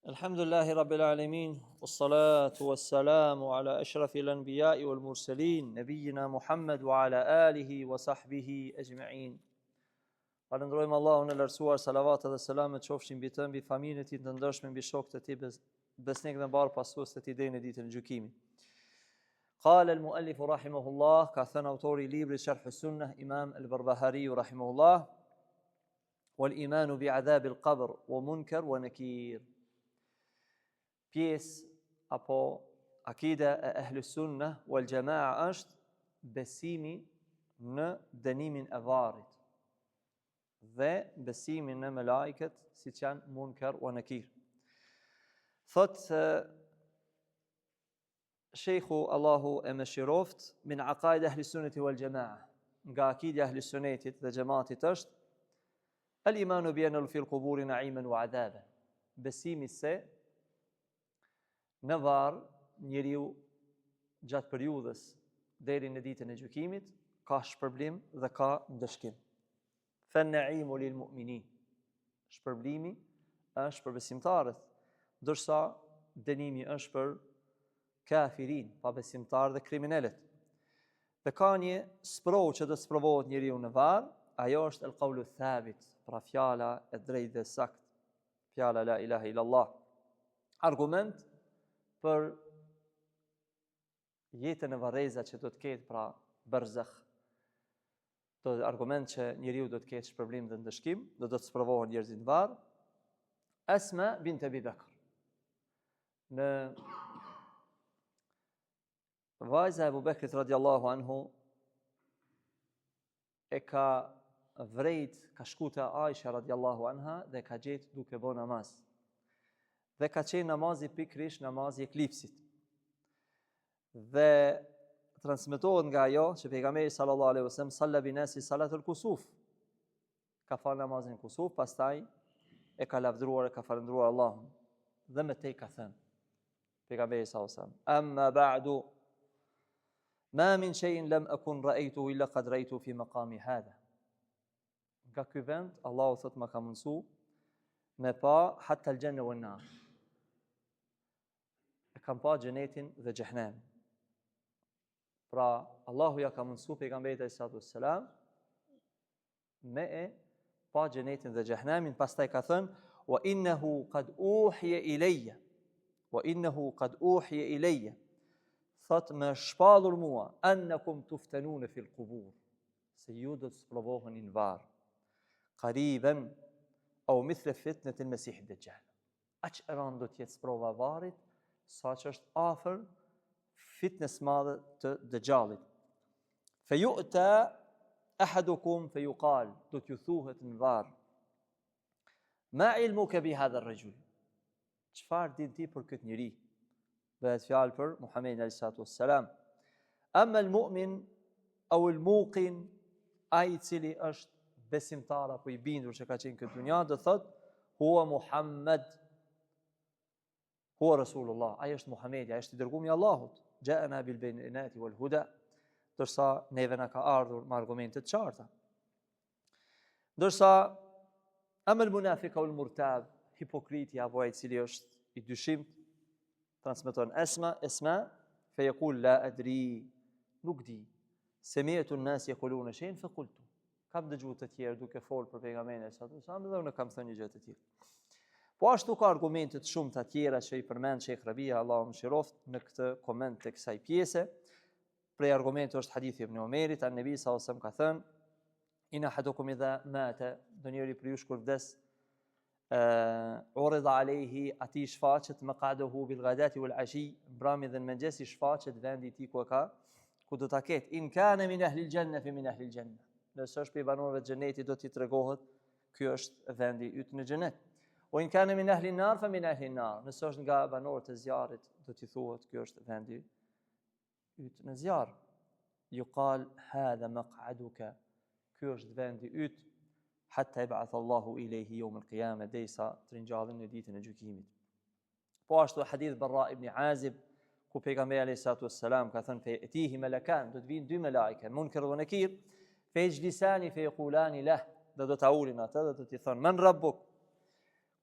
Alhamdulillahi Rabbil Alamin, wassalatu wassalamu ala ashrafil anbiya'i wal mursalin, nabiyina Muhammad wa ala alihi wa sahbihi ajma'in. Falënderojmë Allahun e lartësuar, salavat dhe selamet qofshin mbi të, mbi familjen e tij të ndershme, mbi shokët e tij besnik dhe mbar pasues të tij deri në ditën e gjykimit. Qala al-muallif rahimahullah, ka thënë autori i librit Sharh as-Sunnah, Imam al-Barbahari rahimahullah, wal imanu bi adhab al-qabr wa munkar wa nakir. Pjesë apo akida e Ahlus Sunnah wal Jamaa është besimi në dënimin e varrit dhe besimi në melajket, siç janë Munkar wa Nakir. Thot Sheikhu Allahu e mëshiroft, min aqaid Ahlus Sunnati wal Jamaa, nga akida e Ahlus Sunnetit dhe Xhamatit është al-imanu bi anna fil quburi na'iman wa 'adaban. Besimi se në varr njeriu gjatë periudhës deri në ditën e gjykimit ka shpërblim dhe ka ndëshkim. Fan-na'imu lil mu'minin. Shpërblimi është për besimtarët, ndërsa dënimi është për kafirin, pa besimtarë dhe kriminalët. Dhe ka një sprovë që do të sprovohet njeriu në varr, ajo është el-qaulu thabit, pra fjala e drejtë dhe sakt, fjala la ilaha illallah. Argument për jetën e varrezat që do të ketë, pra barzakh, do argument që njeriu do të ketë shpërblim dhe ndëshkim, do të sprovohen njerëzit në varr. Asma bint Abi Bakr, në vajza e Abu Bekrit radiallahu anhu, e ka vrejt, ka shku te Aisha radiallahu anha dhe ka gjetë duke bë namaz. Dhe ka qenë namazi pikrish namazi eklipsit. Dhe transmetohet nga ajo që pejgamberi sallallahu alaihi wasallam salla binasi salatul kusuf. Ka falë namazin kusuf, pastaj e ka lavdruar, e ka falendruar Allahun. Dhe me te ka thënë pejgamberi sallallahu alaihi wasallam: "Amma ba'du, ma min shay'in lam akun ra'aytuhu illa qad ra'aytu fi maqami hadha." Nga ky vend Allahu thot më ka mundsu me pa hatta al-janna wan nar. E kam pa xhenetin dhe xhehenemin. Pra Allahu ja ka mundsu pejgamberit sallallahu alaihi wasallam me e pa xhenetin dhe xhehenemin, pastaj ka thënë: "Wa innahu qad uhiya ilayya." Wa innahu qad uhiya ilayya. Thot më shpallur mua, annakum tuftanun fil qubur, se ju do të sprovoheni në varr. Qariban au mithle fitnet e Mesih Dejjal. Aq e rëndë do të jetë sprova e varrit, sa që është afër fitnes madhe të Dejjalit. Fe yu'ta ahadukum fe yuqal, do t'ju thuhet në varr: "Ma ilmuka bi hadha ar-rajul?" Çfarë din ti për këtë njeri? Bëhet fjalë për Muhamedit alayhi salatu wassalam. Amma al-mu'min au al-muqin, ai i cili është besimtar apo i bindur që ka qenë këtë dunja, do thot: "Huwa Muhammad, huwa Rasulullah." Ai është Muhamedi, ai është i dërguari i Allahut. Ja'ana bil bayinati wal huda, dorsa neve na ka ardhur me argumente të qarta. Dorsa amel munafiq au murtab, hipokriti apo ai i cili është i dyshimt, transmeton Esma fe yaqul la adri, nuk di. Sami'tu an-nas yaquluna shay'an fa qultu. Kam dëgjuar të tjerë duke folur për pejgamberin sallallahu alaihi wasallam dhe unë kam thënë një gjë të tillë. Po ashtu ka argumente të shumta të tjera që i përmend Sheikh Rabia, Allahu mëshiroft, në këtë koment të kësaj pjese. Prej argumente është hadithi ibn Umerit, an-nabi sallallahu alaihi wasallam ka thënë: "Inna ahadukum idha mata", do njëri për ju kur vdes, urida alayhi, ati shfaqet maq'aduhu bil ghadati wal ashi, mbrëmje dhe në mëngjes i shfaqet vendi i tij ku do ta ketë. In kana min ahli al-janna fi min ahli al-janna. Nëse është për banorëve të xhenetit, do t'i tregohet ky është vendi yt në xhenet. O in kana min ahli an-nar fa min ahli an-nar. Nëse është nga banorët e zjarrit, do t'i thuhet ky është vendi yt në zjarr. Yuqal hadha maq'aduka, ky është vendi yt, hatta yab'ath Allahu ilayhi yawm al-qiyamah, derisa të ringjallin në ditën e gjykimit. Po ashtu hadith Barra ibn Azib, ku pejgamberi alayhi salatu wassalam ka thënë: "Fe etihi malakan", do të vinë dy melajke, Munkar dhe Nakir, fe yjlisani fe yaqulani lah, do ta ulin atë dhe do t'i thonë: "Man rabbuk?"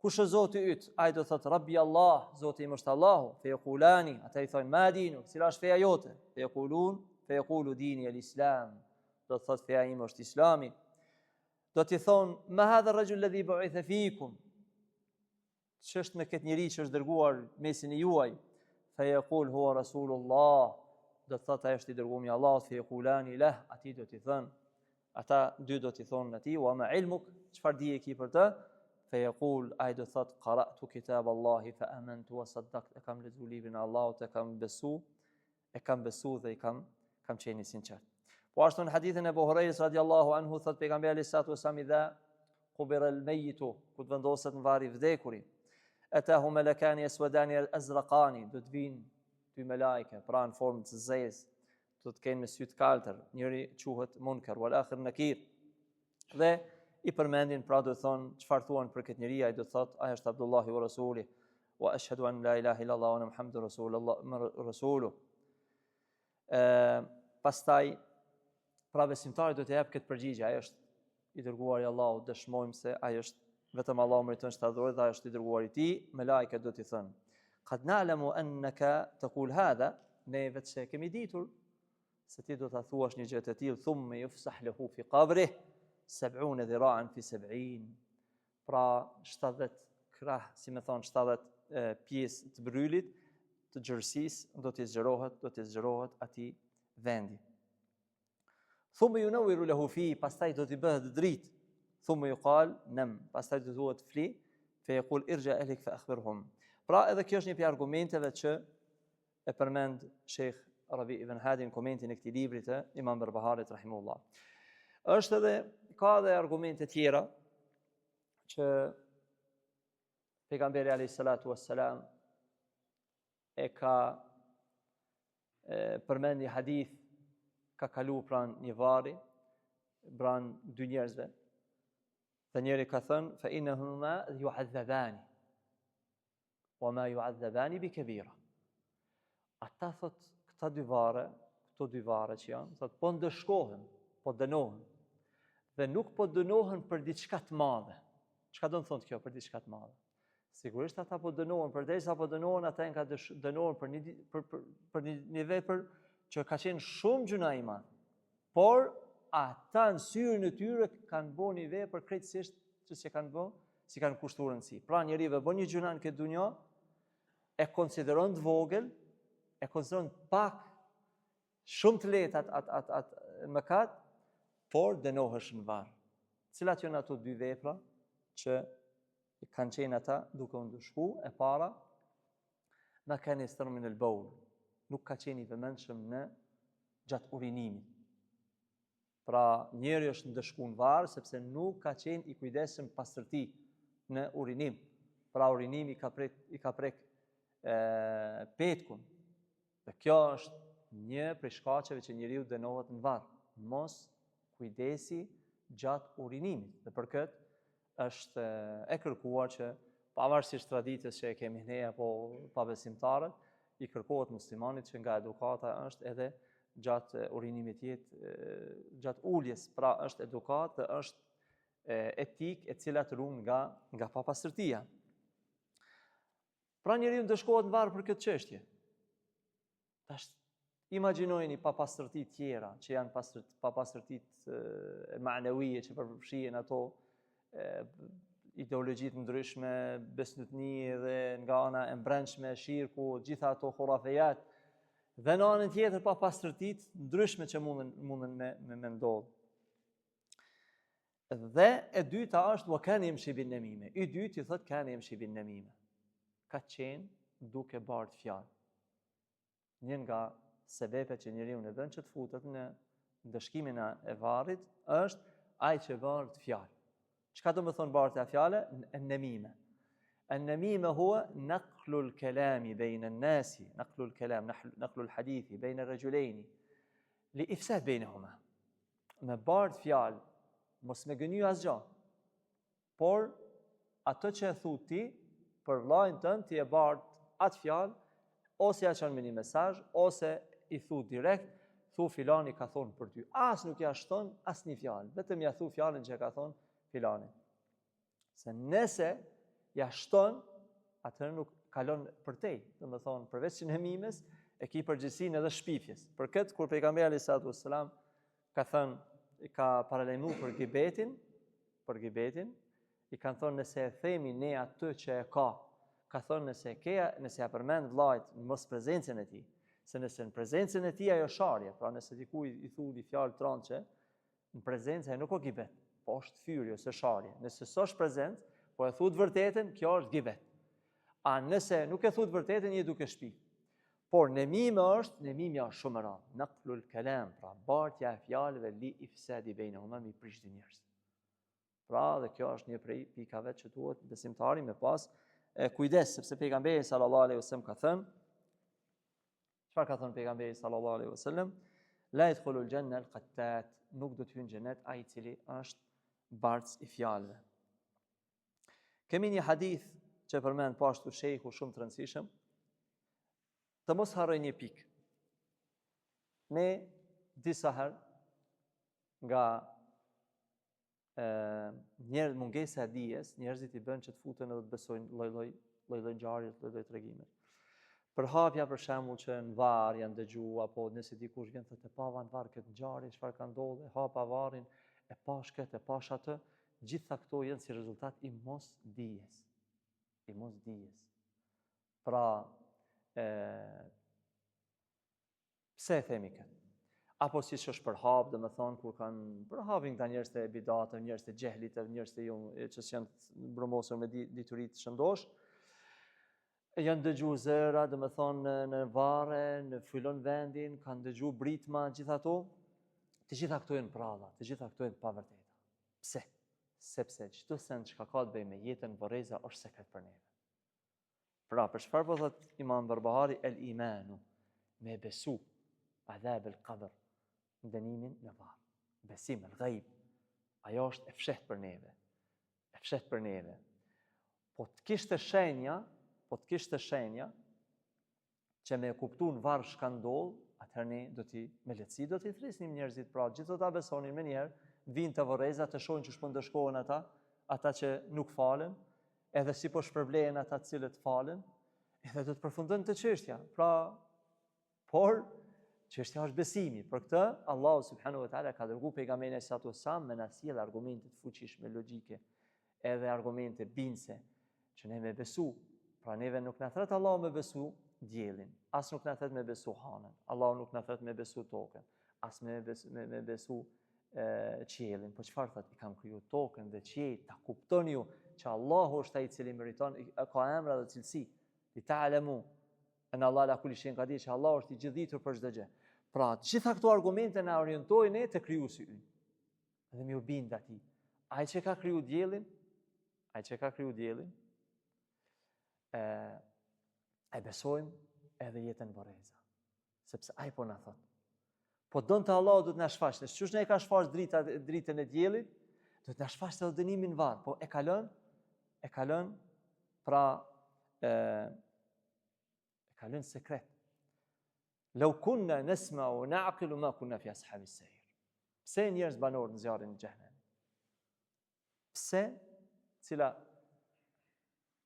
kush është Zoti yt? Ai do thotë Rabbi Allah, Zoti im është Allahu. Fe yaqulani, ata i thonë ma dinu, cila është feja jote? Fe yaqulu dini al-Islam. Do thotë feja ime është Islami. Do t'i thonë ma hadha ar-rajul alladhi bu'itha fikum. Ç'është me këtë njeri që është dërguar mesin e juaj? Fe yaqul huwa Rasulullah. Do thotë ai është i dërguar i Allahut. Fe yaqulani lah, ati do t'i thonë, ata dy do t'i thonë atij, wa ma ilmuk, çfarë dije ki për të? Fejekul, ai do thot, qara'tu kitab Allahi fa amantu wa saddaqtu, e kam lexuar librin e Allahut, e kam besu dhe i kam qenë i sinqert. Po ashtu në hadithin e Abu Hurajrës radiallahu anhu, thot pejgamberi alayhis salatu wassalam, idha qubira al-mayyitu, ku të vendoset në varr i vdekuri, atahu malakani aswadani al-azraqani, do të vinë dy melajke, pra në formë të zezë, do të kenë me sy të kaltër, njëri quhet Munkar, wal akhir Nakir. Dhe i përmendin, pra do të thonë, çfarë thuan për këtë njeri, ai do të thotë, ai është Abdullahi wa Rasuli, wa ashhadu an la ilaha illallah wa anna Muhammadur Rasulullah. Pastaj, pra besimtari do të jap këtë përgjigje, ai është i dërguari i Allahut, dëshmojmë se ai është vetëm Allahu meriton të adhurohet dhe ai është i dërguari i tij. Melajket do t'i thënë, qad na'lamu annaka taqul hadha, ne vetë se kemi ditur se ti do ta thuash një gjë të tillë, thumma yufsah lahu fi qabrihi 70 dhira'an fi 70. Pra 70 krah, si me thonë 70 pjesë të brylit, të gjërësisë, do t'i zgjerohet atij vendi. Thumma yunawwiru lahu fi, pastaj do t'i bëhet dritë. Thumma yuqal nam, pastaj do thuhet fli, fe yaqul irja ahlik fa akhbirhum. Pra edhe kjo është një pjesë argumenteve që e përmend Sheikh Rabi ibn Hadi në komentin e këtij libri të Imam Barbaharit rahimahullah. Është edhe ka edhe argumente tjera që pejgamberi alayhis salatu wassalam e ka përmend një hadith, ka kalu pranë një varri, pranë dy njerëzve. Dhe njëri ka thënë fa innahuma yu'adzabani wa ma yu'adzabani bi kabira. Ata thot këto dy varre që janë, thot po ndëshkohen, po dënohen. Dhe nuk po dënohen për diçka të madhe. Çka do të thonë kjo për diçka të madhe? Sigurisht ata po dënohen, përderisa po dënohen, ata janë ka dënohen për një vepër që ka qenë shumë gjuna i madh. Por ata në syrin e tyre kanë bërë një vepër krejtësisht që si kanë bërë, si kanë kushtuar rëndësi. Pra njeriu bën një gjuna në këtë dunjë, e konsideron të vogël, e konsideron pak shumë të lehtë atë mëkat, por dënohesh në varr. Cilat janë ato dy vepra që kanë qenë ata duke u ndëshku? E para, ma kanë yastërmin al-bawl, nuk ka qenë i vëmendshëm në gjatë urinimit. Pra njeri është ndëshku në varr sepse nuk ka qenë i kujdesshëm pastërti në urinim. Pra urinimi i ka prek petkun. Dhe kjo është një prej shkaqeve që njeriu dënohet në varr, mos kujdesi gjatë urinimit. Dhe për këtë është e kërkuar që pavarësisht traditës që e kemi ne apo pabesimtarët, i kërkohet muslimanit që nga edukata është edhe gjatë urinimit gjatë uljes, pra është edukat dhe është etik e cila të ruan nga papastërtia. Pra njeriu ndëshkohet në varr për këtë çështje. Tash imagjinojeni papastërti tjera që janë papastërtitë ma'nawije që përfshihen ato ideologjitë ndryshme, besnutni dhe nga ana e brendshme, shirku, gjitha ato khurafejat, dhe në anën tjetër papastërtitë ndryshme që munden me ndodh. Dhe e dyta është wa kana yamshi bin namime. I dyti thotë kana yamshi bin namime. Ka qenë duke bardh fjalë. Një nga sebepet që njeriu e bën që të futet në ndëshkimin e varrit është ai që bardh fjalë. Çka do të thonë bardhja fjale? An-namime. An-namime huwa naqlu al-kalami bayna an-nasi, naqlu al-kalam, naqlu al-hadithi bayna ar-rajulayn li ifsad bainahuma. Me bardh fjalë, mos me gënjy asgjë. Por ato që e thu ti për vllajën tënd ti e bardh atë fjalë, ose ja çon me një mesazh, ose i thu direkt, thu filani ka thonë për ty. As nuk ja shton asnjë fjalë, vetëm ja thu fjalën që ka thonë filani. Se nëse ja shton, atëherë nuk kalon përtej. Domethënë, përveç që në mimes, e ki përgjegjësinë edhe shpifjes. Për këtë, kur pejgamberi alayhis salam ka thënë, ka paralajmëruar për gibetin, i kanë thonë nëse e themi ne atë që e ka thonë nëse ja përmend vllajt në mos prezencën e tij, se nëse në prezencën e tij ajo sharje, pra nëse dikujt i thudi fjalë tronçe, në prezencë nuk ka gibet, po është thyrje ose sharje. Nëse s'është prezencë, po e thut vërtetën, kjo është gibet. A nëse nuk e thut vërtetën, je duke shpif. Por nemimi është shumë e rëndë. Naqlul kalam, pra bartja e fjalëve li ifsadi bainahuma, mi prish dy njerëz. Pra, dhe kjo është një prej pikave që duhet besimtari me pas kujdes, sepse pejgamberi sallallahu alaihi wasallam ka thënë, çfarë ka thënë pejgamberi sallallahu alaihi wasallam? La yadkhulul janna al-qattat, nuk do të hyjë në xhenet ai i cili është bartës i fjalëve. Kemi një hadith që përmend pashtu shehu shumë të rëndësishëm. Të mos harroj një pikë. Ne disa herë nga mungesa e dijes, njerëzit i bën që të futen edhe të besojnë lloj-lloj ngjarje, lloj-lloj tregime. Për hapja për shembull që në varr janë dëgjuar, apo nëse dikush vjen thotë pava në varr këtë ngjarje, çfarë ka ndodhur, hapa varrin, e pash këtë, e pash atë, gjitha këto janë si rezultat i mos dijes. I mos dijes. Pra, pse e themi këtë? Apo si që është për hap, dhe me thonë, kur kanë për hapin këta njerëz të bidatëve, njerëz të xehlit, njerëz të që janë bromosur me diturit shëndosh, janë dëgju zëra, dhe me thonë në varre, në fillon vendin, kanë dëgju britma, gjitha ato, të gjitha këto janë pralla, të gjitha këto janë pavërteta. Pse? Sepse çdo send që ka të bëjë me jetën vorreza është sekret për neve. Pra, për çfarë po thot Imam Barbahari el imanu, me besu adhab el qabr, ndënimin në varr. Besim el ghaib. Ajo është e fshehtë për neve. E fshehtë për neve. Po të kishte shenja që me kuptu në varr shka ndodh, atëherë ne me lehtësi do t'i thrisnim njerëzit, pra gjithë do ta besonin me njerë, vinë të vorreza të shohin që shpën dëshkohen ata që nuk falen, edhe si po shpërblehen ata të cilët falen, edhe do të përfundojnë të çështja. Pra, por çështja është besimi. Për këtë Allahu subhanahu wa taala ka dërguar pejgamberin e sallatu wasallam me na sjell argumente të fuqishme logjike, edhe argumente bindse që ne me besu. Pra neve nuk na thret Allahu me besu diellin, as nuk na thret me besu hanën. Allahu nuk na thret me besu tokën, as me besu qiellin. Po çfarë thot? I kam kriju tokën dhe qiellin, ta kuptoni ju që Allahu është ai i cili meriton, ka emra dhe cilësi. Li ta'lamu an Allah la kulli shay'in qadir, që Allah është i gjithditur për çdo gjë. Pra, gjitha këto argumente na orientojnë ne te krijuesi ynë. Dhe më u bind atij. Ai që ka kriju diellin, e besojmë edhe jetën vorreza. Sepse ai po na thot. Po donte Allahu do të na shfaqte. Çush ne e ka shfaq dritën e diellit, do të na shfaqte edhe dënimin varr, po e kalon pra e kalon sekret. Law kunna nasma'u na'qilu ma kunna fi ashabis sa'ir. Pse njerëz banorë në zjarrin e xhenemit? Pse?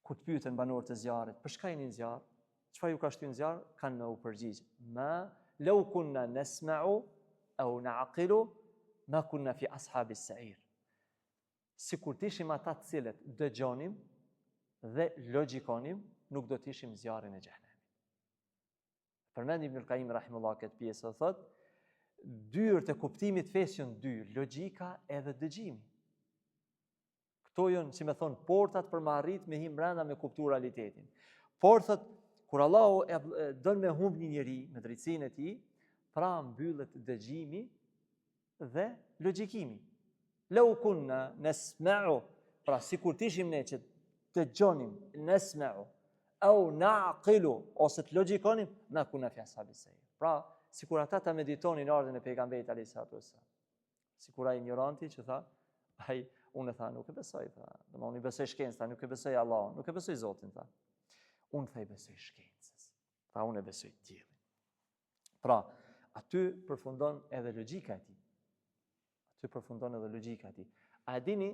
Ku të pyeten banorët e zjarrit, për çka jeni në zjarr? Çfarë ju ka shtyr në zjarr? Kanë me u përgjigj. Law kunna nasma'u aw na'qilu ma kunna fi ashabis sa'ir. Sikur të ishim ata të cilët dëgjonim dhe logjikonim, nuk do të ishim në zjarrin e xhenemit. Përmend Ibn al-Qayyim rahimullah këtë pjesë, thot, dyrët e kuptimit fesë janë dy, logjika edhe dëgjimi. Këto janë, si me thonë, portat për më arrit me him brenda me kuptu realitetin. Por, thot, kur Allahu don me humb një njeri me drejtsinë e tij, pra mbyllet dëgjimi dhe logjikimi. Law kunna nasma'u, pra sikur të ishim ne që dëgjonim, nasma'u au na'qilu, ose të logjikonim, na kunna fi ashabis sa'ir. Pra, sikur ata ta meditonin ardhmën e pejgamberit alayhis salatu wassalam. Sikur ai ignoranti që tha, ai unë tha nuk e besoj, tha. Unë besoj shkencën, nuk e besoj Allahun, nuk e besoj Zotin, tha. Unë tha i besoj shkencës. Tha unë e besoj diellin. Pra, aty përfundon edhe logjika e tij. A dini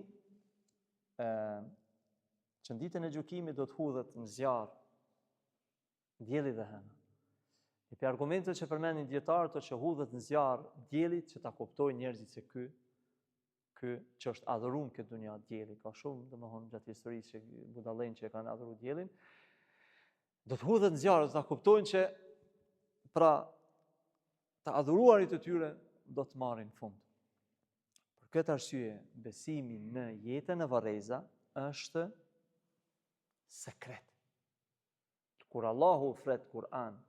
që në ditën e gjykimit do të hudhet në zjarr, dielli dhe hëna. E për argumentet që përmendin dietarët që hudhet në zjarr diellit që ta kuptojnë njerëzit se ky që është adhuruar këtë dunja dielli, ka shumë domethënë gjatë historisë që budallën që kanë adhuruar diellin, do të hudhet në zjarr, do ta kuptojnë që pra të adhuruarit të tyre do të marrin fund. Për këtë arsye, besimi në jetën e varreza është sekret. Kur Allahu flet Kur'an,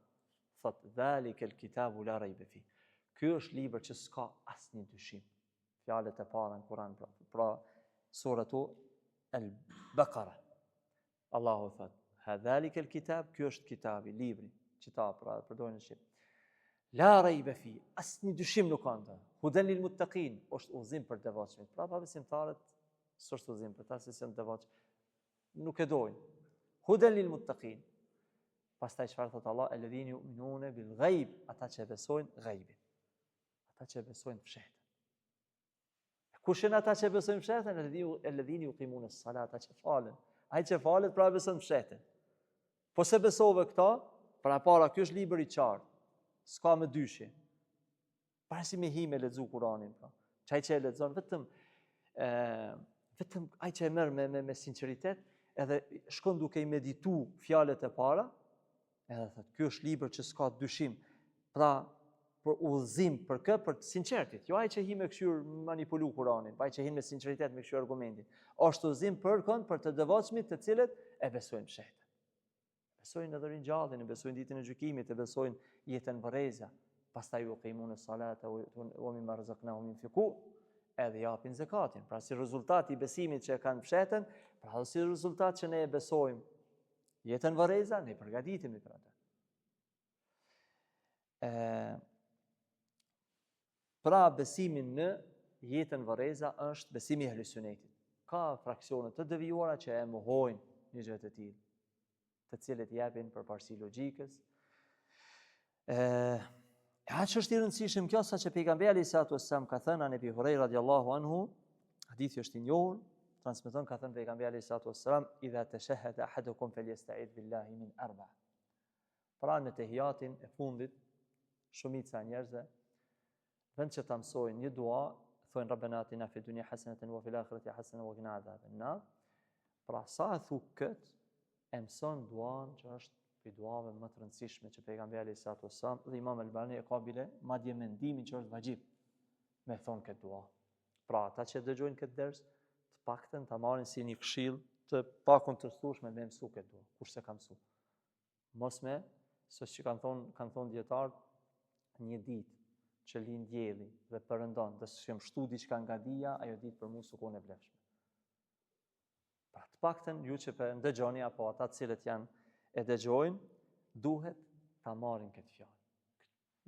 thot dhalika al-kitabu la rayba fi. Ky është libër që s'ka asnjë dyshim. Fjalët e para në Kur'an, pra suratu Al-Baqara. Allahu thot, dhalika al-kitab, ky është kitabi, libri, kitab, pra përdorin në shqip. La rayba fi, asnjë dyshim nuk ka në. Hudan lil muttaqin, është udhëzim për devotshmit. Pra besimtarët s'është udhëzim për ta se janë devotsh. Nuk e dojnë. Hudan lil muttaqin. Pastaj çfarë thot Allah? Alladhina yu'minuna bil ghaib, ata që besojnë ghaibin. Ata që besojnë fshehtën. Kush janë ata që besojnë fshehtën? Alladhina yuqimuna as-salata, ata që falen. Ai që falet pra beson fshehtën. Po se besove këta, pra para ky është libër i qartë. S'ka me dyshje. Para si me hi me lexu Kur'anin, pra. Çaj që e lexon vetëm ai që e merr me sinqeritet, edhe shkon duke i meditu fjalët e para, edhe thot, ky është libër që s'ka dyshim. Pra, për udhëzim, për sinqertit. Jo ai që hi me këshyr manipulu Kur'anin, pa ai që hi me sinqeritet me këshyr argumentin. Është udhëzim për të devotshmit të cilët e besojnë fshehtën. Besojnë edhe ringjalljen, besojnë ditën e gjykimit, e besojnë jetën varreza. Pastaj yuqimuna as-salata wa mimma razaqnahum yunfiqun, edhe japin zakatin. Pra si rezultat i besimit që kanë fshehtën, pra si rezultat që ne e besojmë jetën varreza, ne përgatitemi për atë. Pra besimin në jetën varreza është besimi i Ehlusunnetit. Ka fraksione të devijuara që e mohojnë një gjë të tillë, të cilët japin përparësi logjikës. Aq është i rëndësishëm kjo sa që pejgamberi alayhis salatu wassalam ka thënë an Abi Huraira radhiyallahu anhu, hadithi është i njohur, transmeton ka thënë pejgamberi alayhis salatu wassalam, idha tashahhada ahadukum falyasta'id billahi min arba. Pra në tehiatin e fundit, shumica e njerëzve vend që ta mësojnë një dua, thonë Rabbana atina fid dunya hasanatan wa fil akhirati hasanatan wa qina adhaban nar. Pra sa e thu kët, e mëson duan që është për duave më të rëndësishme që pejgamberi alayhis salatu wassalam dhe Imam Albani e ka bile madje mendimin që është vajib me thonë këtë dua. Pra ata që dëgjojnë këtë ders, të paktën ta marrin si një këshill të pakundërshtueshme me mësu këtë dua, kurse ka mësu. Mos me, se që kanë thonë dietarët, një ditë që lind dielli dhe perëndon, dhe s'jem shtu diçka nga dia, ajo ditë për mua s'ukon e vlefshme. Pra të paktën ju që dëgjoni apo ata të cilët janë e dëgjojnë, duhet ta marrin këtë fjalë.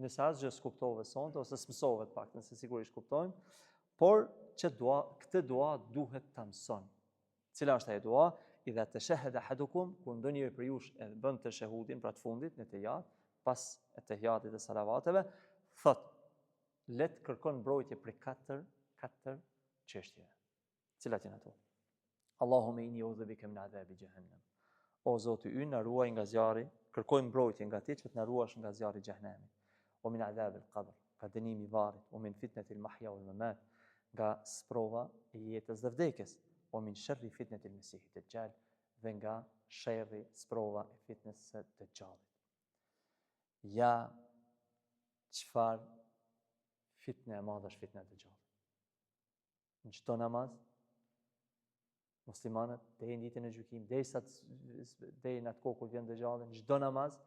Nëse asgjë s'kuptove sonte ose s'mësove të paktën, se sigurisht kuptojnë, por që këtë dua duhet ta mëson. Cila është ajo dua? Idha tashahhada ahadukum, kur ndonjëri për jush e bën tashahhudin pra të fundit në tehiyat, pas tehiyatit dhe salavateve, thot, let kërkon mbrojtje për katër çështjeve. Cilat janë ato? Allahumma inni a'udhu bika min adhabi jahannam. O Zoti ynë, na ruaj nga zjarri, kërkojmë mbrojtje nga ti që të na ruash nga zjarri i xhenemit. O min adhabi al-qabr, ka dënimi i varrit, o min fitnati al-mahya wal-mamat, nga sprova e jetës dhe vdekjes, o min sharri fitnati al-masih ad-dajjal, dhe nga sherri, sprova e fitnes së Dajjalit. Ja, çfarë fitne e madhe është fitna e Dajjalit. Në çdo namaz, muslimanët deri në ditën e gjykimit, deri në atë kohë kur vjen Dajjali, në çdo namaz,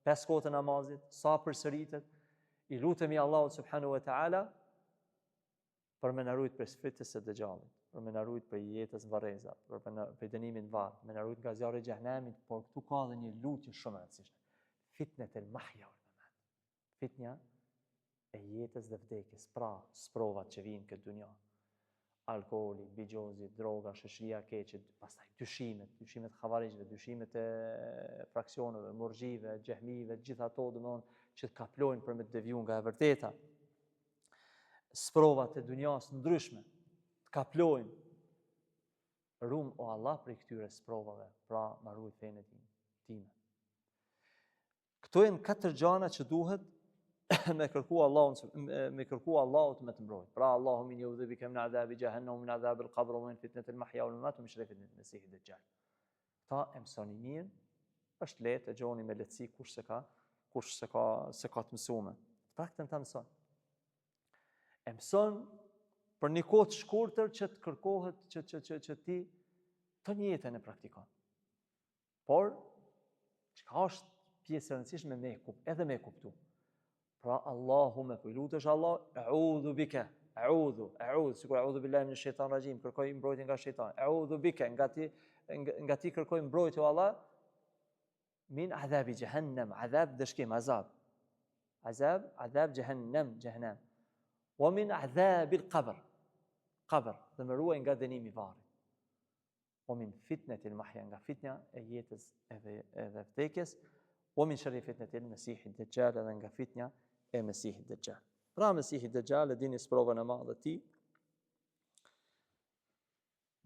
5 kohë të namazit, sa përsëritet, i lutemi Allahut subhanahu wa taala për me na ruajt prej fitnes së Dajjalit, për me na ruajt prej jetës varreza, për dënimin e varr, me na ruajt nga zjarri i xhenemit, por këtu ka edhe një lutje shumë e rëndësishme. Fitnet el mahya wal mamat. Fitnja e jetës dhe vdekjes, pra sprovat që vijnë këtë dunja. Alkooli, bigjozi, droga, shoqëria e keqe, pastaj dyshimet xhavarixhëve, dyshimet e fraksioneve, murxhive, xehmive, gjithë ato domthonë që kaplojnë për me të deviju nga e vërteta. Sprovat e dunjas ndryshme, të kaplojnë Rum o Allah për këtyre sprovave, pra ma ruaj fenë time. Këto janë 4 gjëra që duhet me kërku Allahut me të mbrojtë. Pra Allahu min yudhi bika min adhabi jahannam min adhabi al-qabr wa min fitnati al-mahya wal mamat wa min sharri fitnati al-masih ad-dajjal. Ta e mësoni mirë, është lehtë, e gjoni me lehtësi kush se ka të mësuar. Praktën ta mëson. E mëson për një kohë të shkurtër që të kërkohet që ti të njëjtën e praktikon. Por çka është pjesë e rëndësishme edhe me kuptu. Pra Allahume po i lutesh Allah, a'udhu bika, a'udhu, sikur a'udhu billahi minash shaitanir rajim, kërkoj mbrojtje nga shejtani. A'udhu bika, nga ti kërkoj mbrojtje o Allah min adhabi jahannam, adhab dëshkim, azab. Adhab jahannam. Wa min adhabil qabr, dhe më ruaj nga dënimi i varrit. Wa min fitnatil mahya, nga fitnja e jetës edhe vdekjes. Wa min sharri fitnatil masih ad-dajjal, dhe nga fitnja e Mesihit Dajjal. Pra Mesihit Dajjal e dini sprovën e madhe të tij.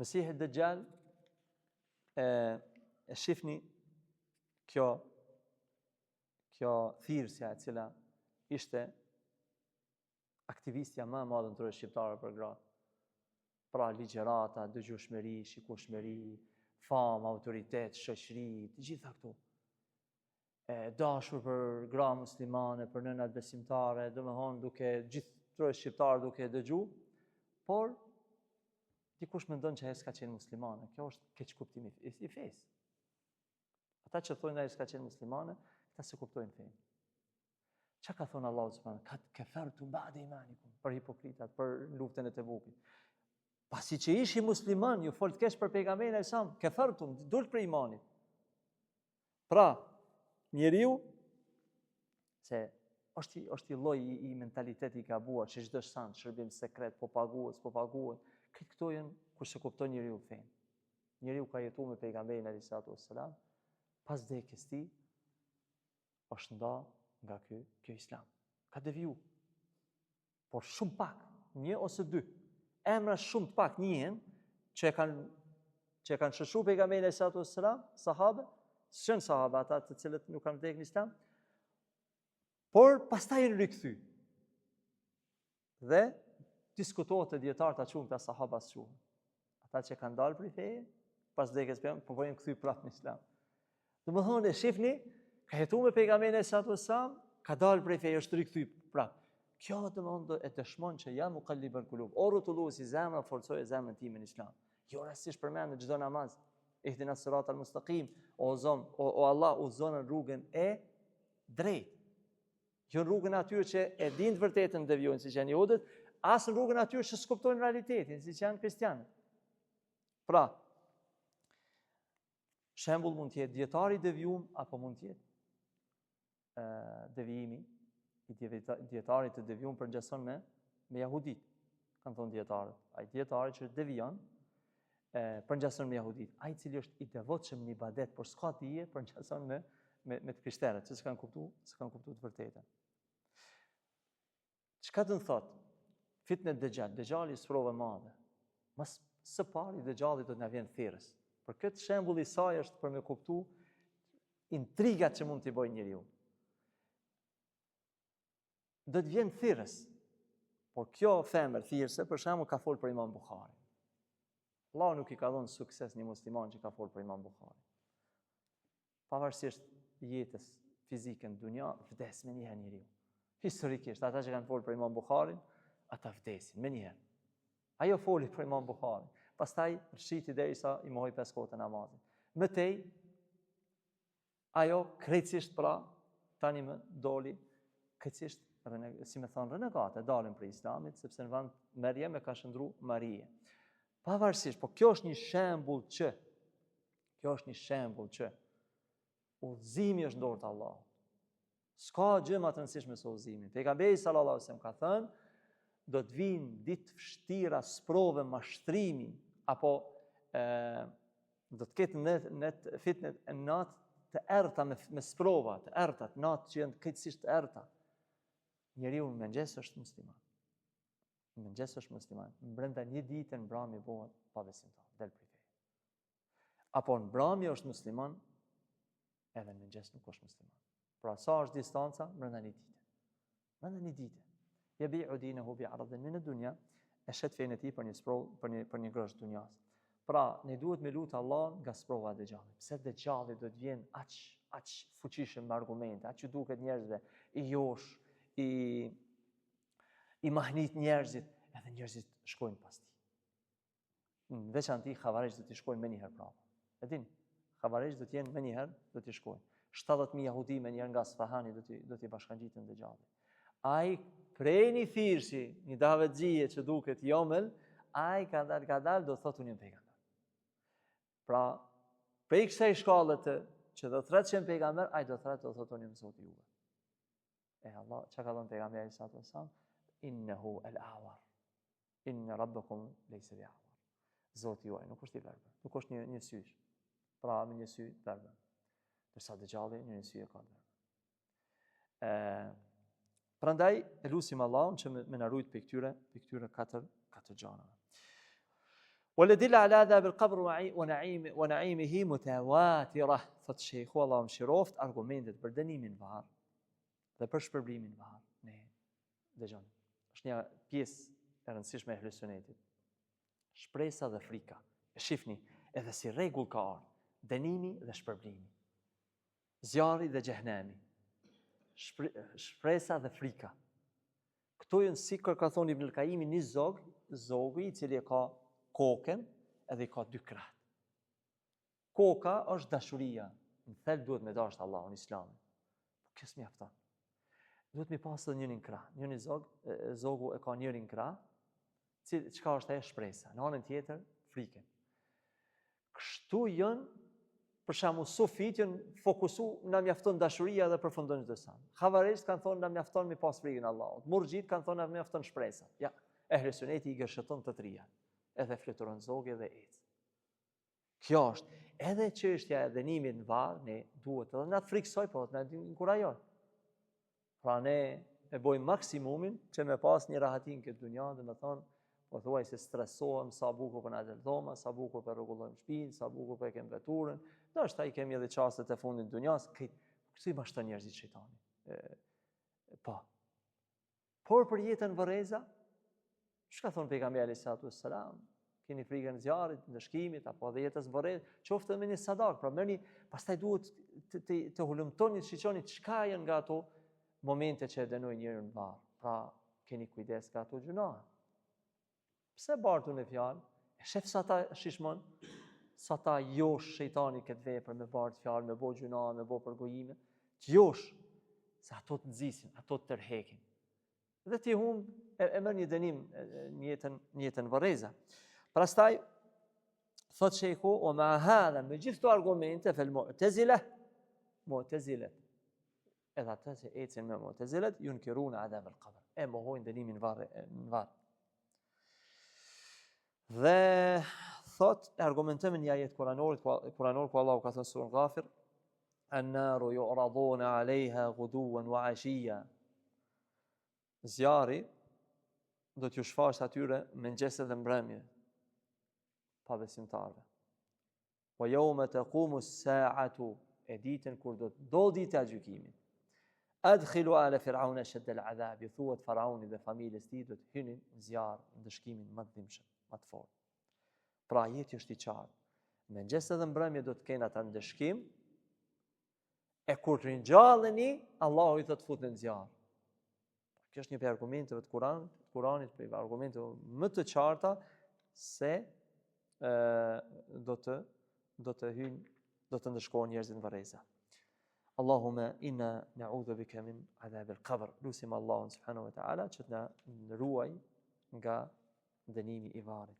Mesihit Dajjal e shifni kjo thirrësja e cila ishte aktivistja më e madhe në trojë shqiptare për gratë. Pra ligjërata, dëgjueshmëri, shikueshmëri, famë, autoritet, shoqëri, të gjitha këto. Dashur për gra muslimane, për nënat besimtare, domethënë duke gjithë trojë shqiptar duke dëgju, por dikush mendon që ai s'ka qenë muslimane. Kjo është keq kuptimi i fesë. Ata që thonë ai s'ka qenë muslimane, ata se kuptojnë fenë. Çka ka thonë Allahu subhanahu ka kafartum ba'da imanikum, për hipokritat, për luftën e Tebukit. Pasi që ishi musliman, ju fol të keq për pejgamberin e sa, kafartum, dult për imanit. Pra, njeriu se është i lloj i mentaliteti i gabuar, që çdo sant, shërbim sekret, po paguhet. Këto janë kur se kupton njeriu fenë. Njeriu ka jetuar me pejgamberin alayhis salam, pas vdekjes tij është nda nga ky islam. Ka deviju. Por shumë pak, 1 ose 2. Emra shumë të pak njihen që e kanë shëshu pejgamberin alayhis salam, sahabe, s'janë sahabe ata të cilët nuk kanë vdekur në islam, por pastaj janë rikthy. Dhe diskutohet të dietarët ta quhen këta sahaba s'quhen. Ata që kanë dalë prej feje, pas vdekjes po vjen kthy prapë në islam. Domethënë e shihni, ka jetuar me pejgamberin alayhis salam, ka dalë prej feje, është rikthy prapë. Kjo domethënë e dëshmon që ja muqallibul qulub, o rrotulluesi zemra, forcoj zemrën time në islam. Jo rastisht përmend në çdo namaz. Ihdina siratal mustaqim, o Allah, udhëzon rrugën e drejtë. Jo rrugën atyre që e dinë të vërtetën devijojnë, siç janë judët, as rrugën atyre që s'kuptojnë realitetin, siç janë krishtianët. Pra, shembull mund të jetë dietari i devijuar apo mund të jetë devijimi i dietarit të devijuar përngjason me jahudit. Kanë thonë dietarët, ai dietari që devijon përngjason me jahudit. Ai i cili është i devotshëm në ibadet, por s'ka dije, përngjason me të krishterët, që s'kan kuptuar të vërtetën. Çka do të thotë? Fitnet Dajjal, Dajjali është provë e madhe. Mas së pari Dajjali do të na vjen thirrës. Për këtë shembull i saj është për me kuptu intrigat që mund t'i bëjë njeriu. Do të vjen thirrës. Por kjo femër thirrëse, për shembull, ka folur për Imam Buhari. Allah nuk i ka dhënë sukses një musliman që ka folur për Imam Buhari. Pavarësisht jetës fizike në dunja, vdes me njëherë njeriu. Historikisht, ata që kanë folur për Imam Buharin, ata vdesin me njëherë. Ajo foli për Imam Buharin, pastaj rshiti derisa i mohoi 5 kohë namazit. Mëtej, ajo krejtësisht pra, tani më doli, krejtësisht, si me thonë renegate, dalin për islamit, sepse në vend Merjem e ka shëndru Marije. Pavarësisht, po kjo është një shembull që udhëzimi është dorë të Allahut. S'ka gjë më të rëndësishme se udhëzimi. Pejgamberi sallallahu alajhi wasallam ka thënë, do të vinë ditë vështira, sprove, mashtrimi, apo do të ketë në fitnet e natë të errta me sprova, të errta, natë që janë krejtësisht të errta. Njeriu në mëngjes është musliman. Në mëngjes është musliman. Brenda një dite në brami bëhet pabesimtar, del prej feje. apo në mbrëmje është musliman, edhe në mëngjes nuk është musliman. Pra sa është distanca brenda një dite. Brenda një dite. Yabi'u dinahu bi'aradin min ad-dunya, e shet fenë e tij për një sprovë, për një grosh dunjas. Pra, ne duhet me lutë Allah nga sprova e Dejxhalit. Pse Dejxhalli do të vjen aq fuqishëm me argumente, aq që duket njerëzve i josh, i mahnit njerëzit, edhe njerëzit shkojnë pas tij. Në veçanti xhavarejt do të shkojnë më një herë prapë. E din, xhavarejt do të jenë më një herë, do të shkojnë. 70.000 jahudi me njerë nga Sfahani do t'i bashkangjitën Dejxhallit. Ai prej një thirrshi, një davetxhie që duket jomël, ai kadal do thotë unë jam pejgamber. Pra, prej kësaj shkallët që do thret që jam pejgamber, ai do thotë unë jam Zoti juve. E Allah, çka ka thënë pejgamberi sallallahu alajhi wasallam? Innehu al-a'war. Inna rabbakum laysa bi'awar. Zoti juaj nuk është i verbër, nuk është një sysh. Pra, me një sy verbër. Dërsa Dejxhalli një sy e ka verbër. Prandaj e lutim Allahun që me na rujt për këtyre katër gjanave. والأدلة على عذاب القبر ونعيمه متواترة. Thot shejhu Allahu mëshiroft, argumentet për dënimin varr dhe për shpërblimin varr. Ne dëgjoni. Është një pjesë e rëndësishme e Ehlus Sunnetit. Shpresa dhe frika. E shihni, edhe si rregull ka ardhur, dënimi dhe shpërblimi. Zjarri dhe xhehenemi. Shpresa dhe frika. Këto janë si ka thonë Ibn al-Qayyim një zogu i cili ka kokën edhe i ka dy krah. Koka është dashuria. Në thelb duhet me dashur Allahun Islamin. Po kësë mjafton. Duhet me pasë edhe njërin krah. Njëri zogu e ka njërin krah, çka është ajo shpresa. Në anën tjetër, frikën. Kështu janë, për shembull, sufit janë fokusu na mjafton dashuria dhe përfundon çdo sa. Xhavarejt kanë thonë na mjafton me pas frikën Allahut. Murxhit kanë thonë na mjafton shpresa. Ja, Ehli Sunneti i gërsheton të trija. Edhe fluturon zogje dhe ecë. Kjo është edhe çështja e dënimit në varr, ne duhet edhe na friksoj, po na inkurajon. Pra ne e bëjmë maksimumin që me pas një rahatin këtë dunja, dhe me thonë, po thuaj se stresohem, sa bukur për na del dhoma, sa bukur për rregullojmë shtëpinë, sa bukur për kem veturën. Ndoshta i kemi edhe çastet e fundit të dunjas, këtu i mashton njerëzit shejtani. Po. Por për jetën vërreza, çka thon pejgamberi sallallahu alajhi wasallam? Keni frikën e zjarrit, ndëshkimit apo edhe jetës vërrezë, qoftë me një sadak, pra merrni, pastaj duhet të hulumtoni, shiqoni çka janë nga ato momente që e dënojnë njërin në varr. Pra keni kujdes nga ato gjunahe. Pse bartu në fjalë? E shef sa ta shishmon, sa ta josh shejtani këtë vepër me bart fjalë, me bë gjunahe, me bë përgojime, që josh se ato të nxisin, ato të tërhekin. Dhe ti humb e merr një dënim në jetën vërreza. Prastaj thot shejhu o ma hadha, me gjithë këto argumente fel mu'tazilah edhe ata që ecën me mu'tazilat yunkiruna adhab al-qabr. E mohojnë dënimin në varr. Dhe thot argumentojmë një ajet kuranor ku Allahu ka thënë surën Ghafir, an-naru yu'raduna 'alayha ghuduwan wa 'ashiyya. Zjarri do t'ju shfaqet atyre mëngjes dhe mbrëmje pa besimtarve. Wa yawma taqumu as-sa'atu, e ditën kur do të ndodhë dita e gjykimit. Adkhilu ala fir'auna shadda al-'adhab, thuat faraoni dhe familjes tij do të hynin në zjarr, në dëshkimin më të dhimbshëm, më të fortë. Pra ajeti është i qartë. Mëngjes dhe mbrëmje do të kenë ata në dëshkim, e kur të ringjalleni, Allahu i thot futën në zjarr. Kjo është një prej argumenteve të Kuranit, prej argumenteve më të qarta se do të ndëshkohen njerëzit në varreza. Allahumma inna na'udhu bika min adhab al-qabr. Lusim Allahun subhanahu wa ta'ala që të na ruaj nga dënimi i varrit.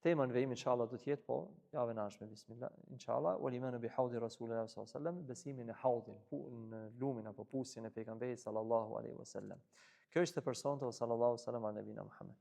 Tema në vejmë, inshallah, do t'jetë, po, jave nashme, bismillah, inshallah, wal imanu bi haudhi Rasulullah sallallahu alaihi wasallam, besimin e haudhin, në lumin apo pusin e pejgamberit sallallahu alaihi wasallam. Kjo është e personte, sallallahu alaihi wasallam, ala nabina Muhammed.